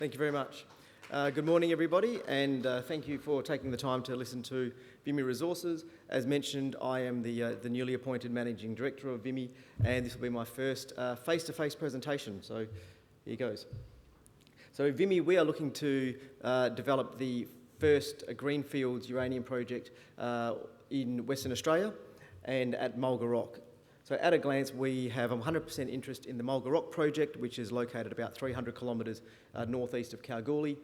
Thank you very much. Good morning, everybody, and thank you for taking the time to listen to Vimy Resources. As mentioned, I am the newly appointed Managing Director of Vimy, and this will be my first face-to-face presentation, so here goes. So Vimy, we are looking to develop the first greenfields uranium project in Western Australia and at MULGA Rock. So at a glance, we have 100% interest in the MULGA Rock project, which is located about 300 kilometres northeast of Kalgoorlie.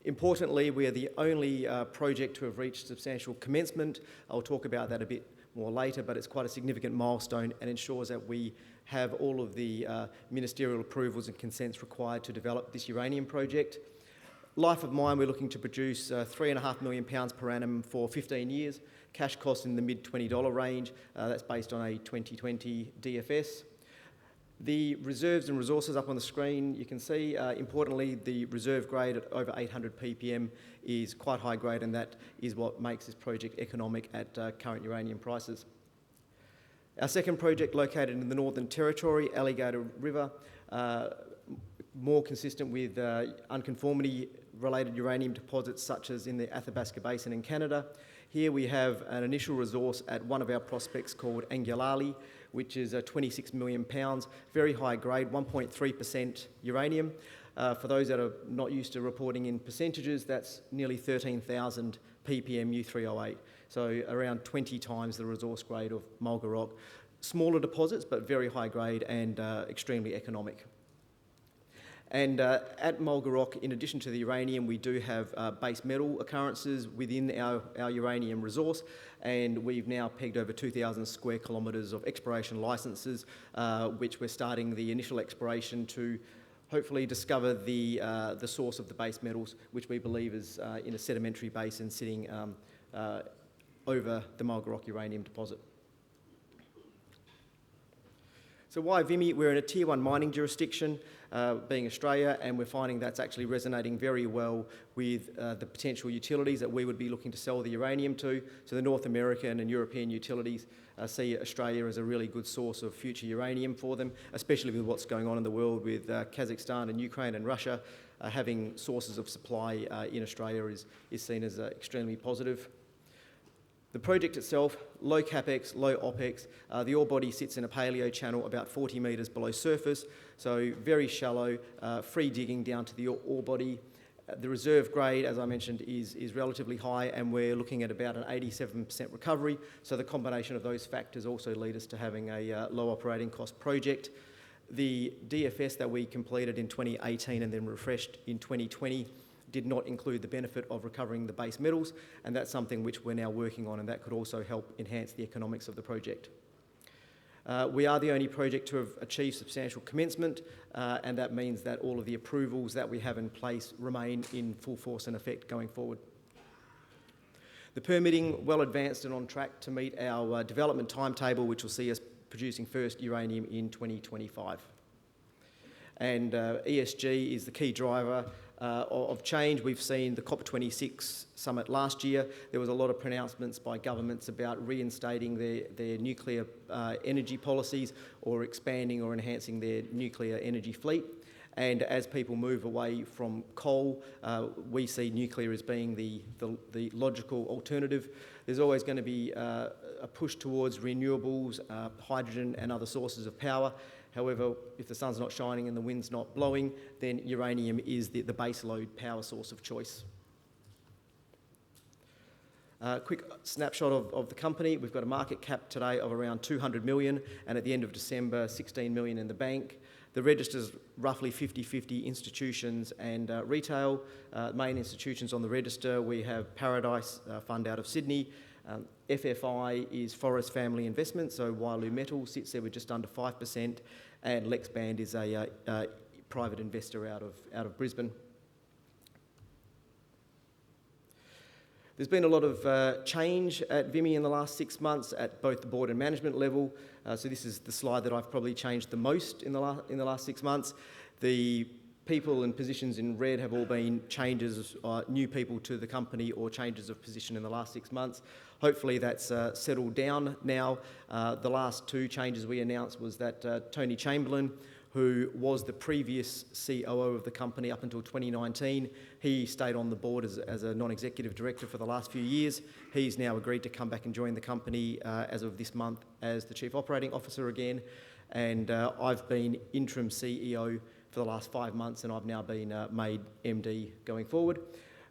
Importantly, we are the only project to have reached substantial commencement. I'll talk about that a bit more later, but it's quite a significant milestone and ensures that we have all of the ministerial approvals and consents required to develop this uranium project. Life of mine, we're looking to produce £3.5 million per annum for 15 years, cash costs in the mid-$20 range. That's based on a 2020 DFS. The reserves and resources up on the screen, you can see, importantly, the reserve grade at over 800 ppm is quite high grade, and that is what makes this project economic at current uranium prices. Our second project, located in the Northern Territory, Alligator River, more consistent with unconformity-related uranium deposits such as in the Athabasca Basin in Canada. Here we have an initial resource at one of our prospects called Angulali, which is 26 million pounds, very high grade, 1.3% uranium. For those that are not used to reporting in percentages, that's nearly 13,000 ppm U3O8, so around 20 times the resource grade of MULGA Rock. Smaller deposits, but very high grade and extremely economic. And at MULGA Rock, in addition to the uranium, we do have base metal occurrences within our uranium resource, and we've now pegged over 2,000 square kilometres of exploration licences, which we're starting the initial exploration to hopefully discover the source of the base metals, which we believe is in a sedimentary basin sitting over the MULGA Rock uranium deposit. So why Vimy? We're in a Tier 1 mining jurisdiction, being Australia, and we're finding that's actually resonating very well with the potential utilities that we would be looking to sell the uranium to. So the North American and European utilities see Australia as a really good source of future uranium for them, especially with what's going on in the world with Kazakhstan and Ukraine and Russia. Having sources of supply in Australia is seen as extremely positive. The project itself, low capex, low opex. The ore body sits in a paleo channel about 40 metres below surface, so very shallow, free digging down to the ore body. The reserve grade, as I mentioned, is relatively high, and we're looking at about an 87% recovery, so the combination of those factors also lead us to having a low operating cost project. The DFS that we completed in 2018 and then refreshed in 2020 did not include the benefit of recovering the base metals, and that's something which we're now working on, and that could also help enhance the economics of the project. We are the only project to have achieved substantial commencement, and that means that all of the approvals that we have in place remain in full force and effect going forward. The permitting well advanced and on track to meet our development timetable, which will see us producing first uranium in 2025. And ESG is the key driver of change. We've seen the COP26 summit last year. There was a lot of pronouncements by governments about reinstating their nuclear energy policies or expanding or enhancing their nuclear energy fleet. And as people move away from coal, we see nuclear as being the logical alternative. There's always going to be a push towards renewables, hydrogen and other sources of power. However, if the sun's not shining and the wind's not blowing, then uranium is the base load power source of choice. Quick snapshot of the company. We've got a market cap today of around 200 million, and at the end of December, 16 million in the bank. The register's roughly 50-50 institutions and retail. Main institutions on the register, we have Paradise Fund out of Sydney. FFI is Forest Family Investment, so Wyloo Metal sits there with just under 5%, and Lexband is a private investor out of Brisbane. There's been a lot of change at Vimy in the last 6 months at both the board and management level. So this is the slide that I've probably changed the most in the last 6 months. The people and positions in red have all been changes, new people to the company or changes of position in the last 6 months. Hopefully that's settled down now. The last two changes we announced was that Tony Chamberlain, who was the previous COO of the company up until 2019. He stayed on the board as a non-executive director for the last few years. He's now agreed to come back and join the company as of this month as the Chief Operating Officer again. And I've been interim CEO for the last 5 months, and I've now been made MD going forward.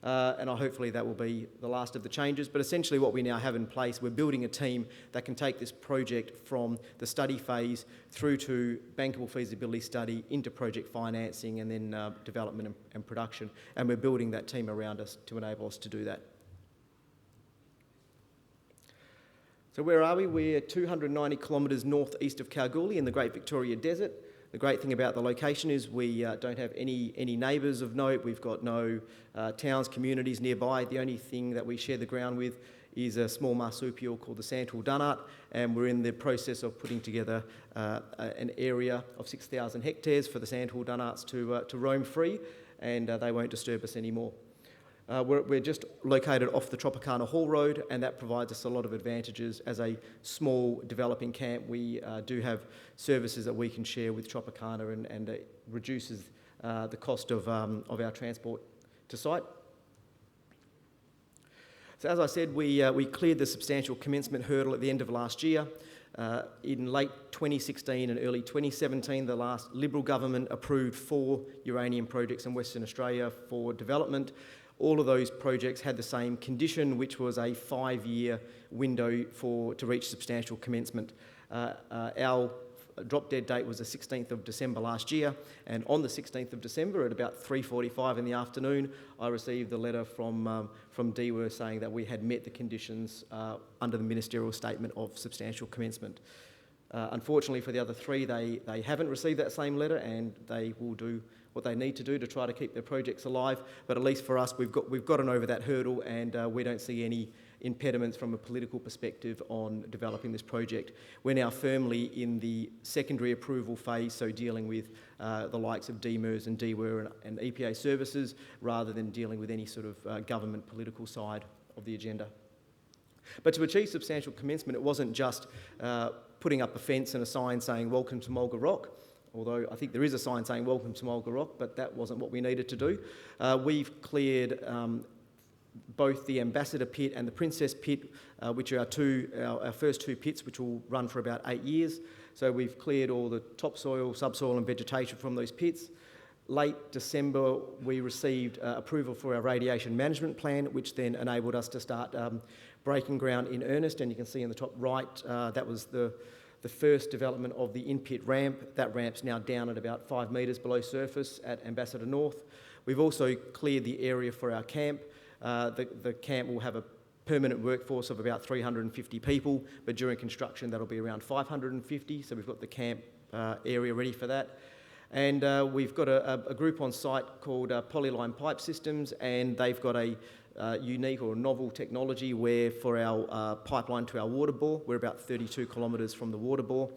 And hopefully that will be the last of the changes. But essentially what we now have in place, we're building a team that can take this project from the study phase through to bankable feasibility study, into project financing, and then development and production. And we're building that team around us to enable us to do that. So where are we? We're 290 kilometres northeast of Kalgoorlie in the Great Victoria Desert. The great thing about the location is we don't have any neighbours of note. We've got no towns, communities nearby. The only thing that we share the ground with is a small marsupial called the Sandhill Dunnart, and we're in the process of putting together an area of 6,000 hectares for the Sandhill Dunnarts to roam free, and they won't disturb us anymore. We're just located off the Tropicana Haul Road, and that provides us a lot of advantages. As a small developing camp, we do have services that we can share with Tropicana, and it reduces the cost of our transport to site. So as I said, we cleared the substantial commencement hurdle at the end of last year. In late 2016 and early 2017, the last Liberal government approved 4 uranium projects in Western Australia for development. All of those projects had the same condition, which was a 5-year window to reach substantial commencement. Our drop-dead date was the 16th of December last year, and on the 16th of December at about 3:45 in the afternoon, I received a letter from DWER saying that we had met the conditions under the ministerial statement of substantial commencement. Unfortunately for the other 3, they haven't received that same letter, and they will do what they need to do to try to keep their projects alive. But at least for us, we've gotten over that hurdle, and we don't see any impediments from a political perspective on developing this project. We're now firmly in the secondary approval phase, so dealing with the likes of DMERS and DWER and EPA services, rather than dealing with any sort of government political side of the agenda. But to achieve substantial commencement, it wasn't just putting up a fence and a sign saying "Welcome to MULGA Rock," although I think there is a sign saying "Welcome to MULGA Rock," but that wasn't what we needed to do. We've cleared both the Ambassador Pit and the Princess Pit, which are our first 2 pits, which will run for about 8 years. So we've cleared all the topsoil, subsoil and vegetation from those pits. Late December, we received approval for our radiation management plan, which then enabled us to start breaking ground in earnest. And you can see in the top right, that was the first development of the in-pit ramp. That ramp's now down at about 5 metres below surface at Ambassador North. We've also cleared the area for our camp. The camp will have a permanent workforce of about 350 people, but during construction that'll be around 550, so we've got the camp area ready for that. And we've got a group on site called Polyline Pipe Systems, and they've got a unique or novel technology where for our pipeline to our water bore, we're about 32 kilometres from the water bore.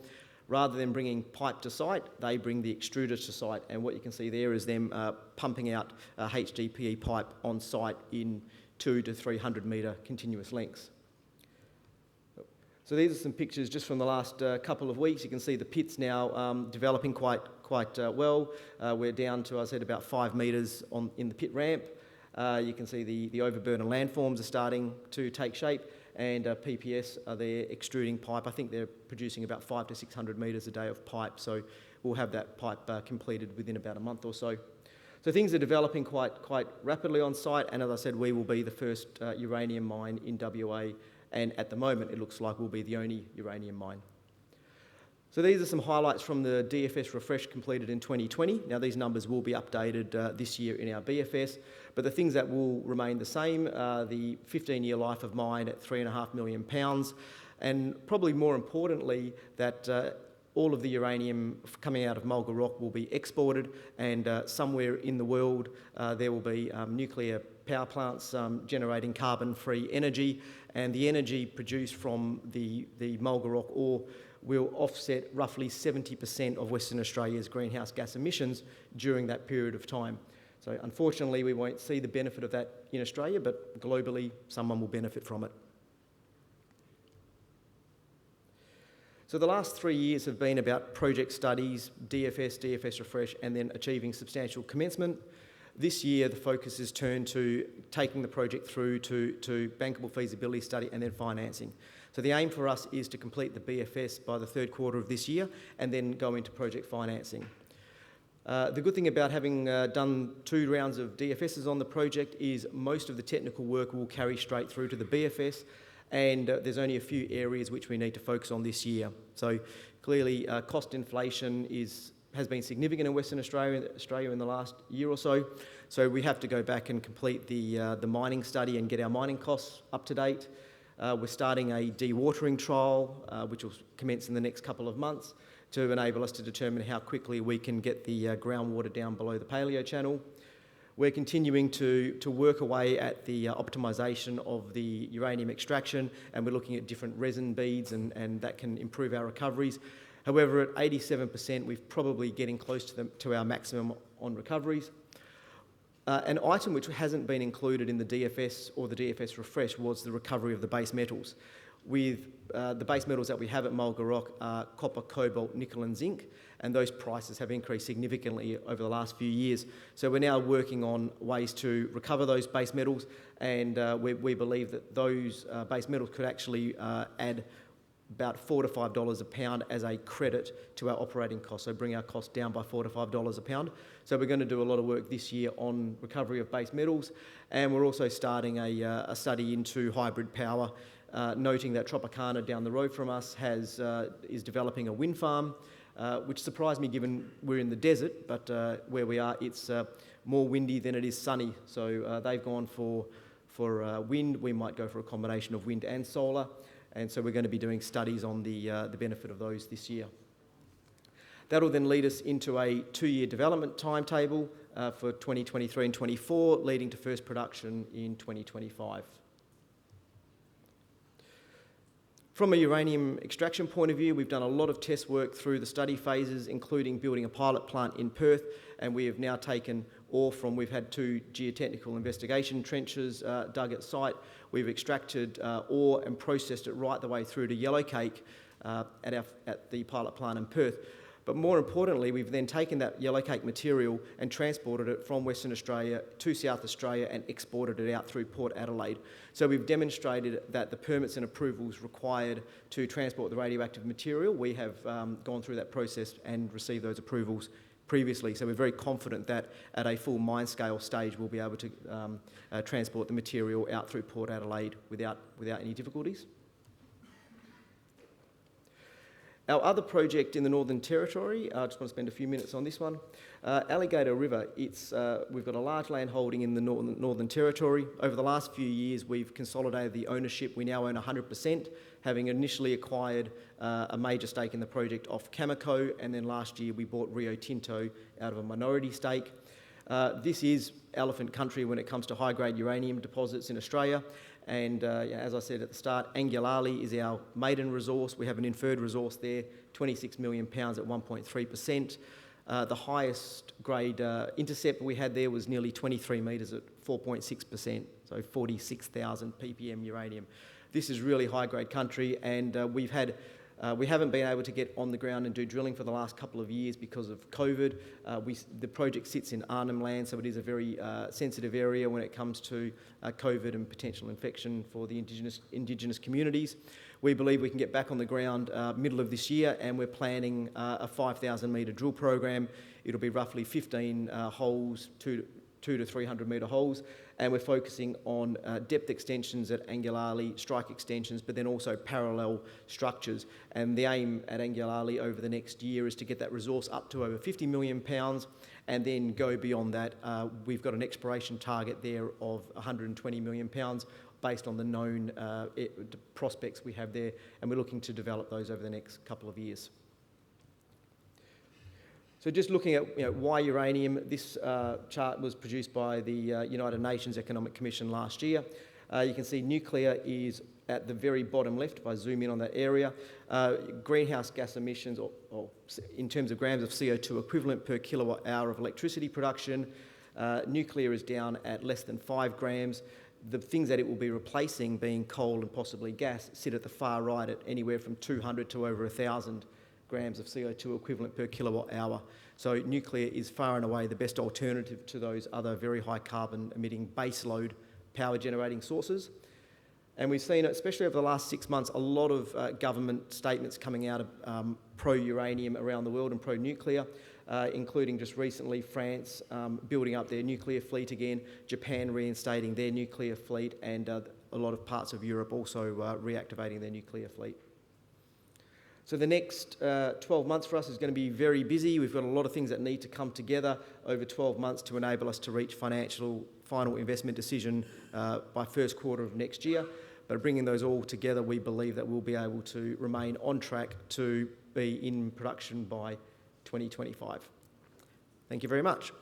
Rather than bringing pipe to site, they bring the extruder to site, and what you can see there is them pumping out HDPE pipe on site in 200 to 300 metre continuous lengths. So these are some pictures just from the last couple of weeks. You can see the pit's now developing quite well. We're down to, I said, about 5 metres in the pit ramp. You can see the overburden landforms are starting to take shape, and PPS are there extruding pipe. I think they're producing about 500 to 600 metres a day of pipe, so we'll have that pipe completed within about a month or so. So things are developing quite rapidly on site, and as I said, we will be the first uranium mine in WA, and at the moment it looks like we'll be the only uranium mine. So these are some highlights from the DFS refresh completed in 2020. Now these numbers will be updated this year in our BFS, but the things that will remain the same, the 15-year life of mine at £3.5 million, and probably more importantly that all of the uranium coming out of MULGA Rock will be exported, and somewhere in the world there will be nuclear power plants generating carbon-free energy, and the energy produced from the MULGA Rock ore will offset roughly 70% of Western Australia's greenhouse gas emissions during that period of time. So unfortunately we won't see the benefit of that in Australia, but globally someone will benefit from it. So the last 3 years have been about project studies, DFS, DFS refresh, and then achieving substantial commencement. This year, the focus is turned to taking the project through to bankable feasibility study and then financing. So the aim for us is to complete the BFS by the third quarter of this year and then go into project financing. The good thing about having done 2 rounds of DFSs on the project is most of the technical work will carry straight through to the BFS, and there's only a few areas which we need to focus on this year. So clearly cost inflation has been significant in Western Australia in the last year or so. So we have to go back and complete the mining study and get our mining costs up to date. We're starting a dewatering trial, which will commence in the next couple of months to enable us to determine how quickly we can get the groundwater down below the paleo channel. We're continuing to work away at the optimisation of the uranium extraction, and we're looking at different resin beads, and that can improve our recoveries. However, at 87%, we're probably getting close to our maximum on recoveries. An item which hasn't been included in the DFS or the DFS refresh was the recovery of the base metals. With the base metals that we have at MULGA Rock are copper, cobalt, nickel and zinc, and those prices have increased significantly over the last few years. So we're now working on ways to recover those base metals, and we believe that those base metals could actually add about $4 to $5 a pound as a credit to our operating costs, so bring our costs down by $4 to $5 a pound. So we're going to do a lot of work this year on recovery of base metals, and we're also starting a study into hybrid power, noting that Tropicana down the road from us is developing a wind farm, which surprised me given we're in the desert, but where we are it's more windy than it is sunny. So they've gone for wind. We might go for a combination of wind and solar, and so we're going to be doing studies on the benefit of those this year. That'll then lead us into a 2-year development timetable for 2023 and 24, leading to first production in 2025. From a uranium extraction point of view, we've done a lot of test work through the study phases, including building a pilot plant in Perth, and we have now taken ore we've had 2 geotechnical investigation trenches dug at site. We've extracted ore and processed it right the way through to yellowcake at the pilot plant in Perth. But more importantly, we've then taken that yellowcake material and transported it from Western Australia to South Australia and exported it out through Port Adelaide. So we've demonstrated that the permits and approvals required to transport the radioactive material, we have gone through that process and received those approvals previously. So we're very confident that at a full mine scale stage, we'll be able to transport the material out through Port Adelaide without any difficulties. Our other project in the Northern Territory, I just want to spend a few minutes on this one. Alligator River, we've got a large land holding in the Northern Territory. Over the last few years, we've consolidated the ownership. We now own 100%, having initially acquired a major stake in the project off Cameco, and then last year we bought Rio Tinto out of a minority stake. This is elephant country when it comes to high-grade uranium deposits in Australia. And as I said at the start, Angularli is our maiden resource. We have an inferred resource there, 26 million pounds at 1.3%. The highest grade intercept we had there was nearly 23 metres at 4.6%, so 46,000 ppm uranium. This is really high-grade country, and we haven't been able to get on the ground and do drilling for the last couple of years because of COVID. The project sits in Arnhem Land, so it is a very sensitive area when it comes to COVID and potential infection for the Indigenous communities. We believe we can get back on the ground middle of this year, and we're planning a 5,000 metre drill program. It'll be roughly 15 holes, 200 to 300 metre holes, and we're focusing on depth extensions at Angularli, strike extensions, but then also parallel structures. And the aim at Angularli over the next year is to get that resource up to over 50 million pounds and then go beyond that. We've got an exploration target there of 120 million pounds based on the known prospects we have there, and we're looking to develop those over the next couple of years. So just looking at why uranium, this chart was produced by the United Nations Economic Commission last year. You can see nuclear is at the very bottom left if I zoom in on that area. Greenhouse gas emissions, or in terms of grams of CO2 equivalent per kilowatt hour of electricity production, nuclear is down at less than 5 grams. the things that it will be replacing, being coal and possibly gas, sit at the far right at anywhere from 200 to over 1,000 grams of CO2 equivalent per kilowatt hour. So nuclear is far and away the best alternative to those other very high carbon emitting baseload power generating sources. And we've seen, especially over the last 6 months, a lot of government statements coming out of pro-uranium around the world and pro-nuclear, including just recently France building up their nuclear fleet again, Japan reinstating their nuclear fleet, and a lot of parts of Europe also reactivating their nuclear fleet. So the next 12 months for us is going to be very busy. We've got a lot of things that need to come together over 12 months to enable us to reach final investment decision by first quarter of next year. But bringing those all together, we believe that we'll be able to remain on track to be in production by 2025. Thank you very much.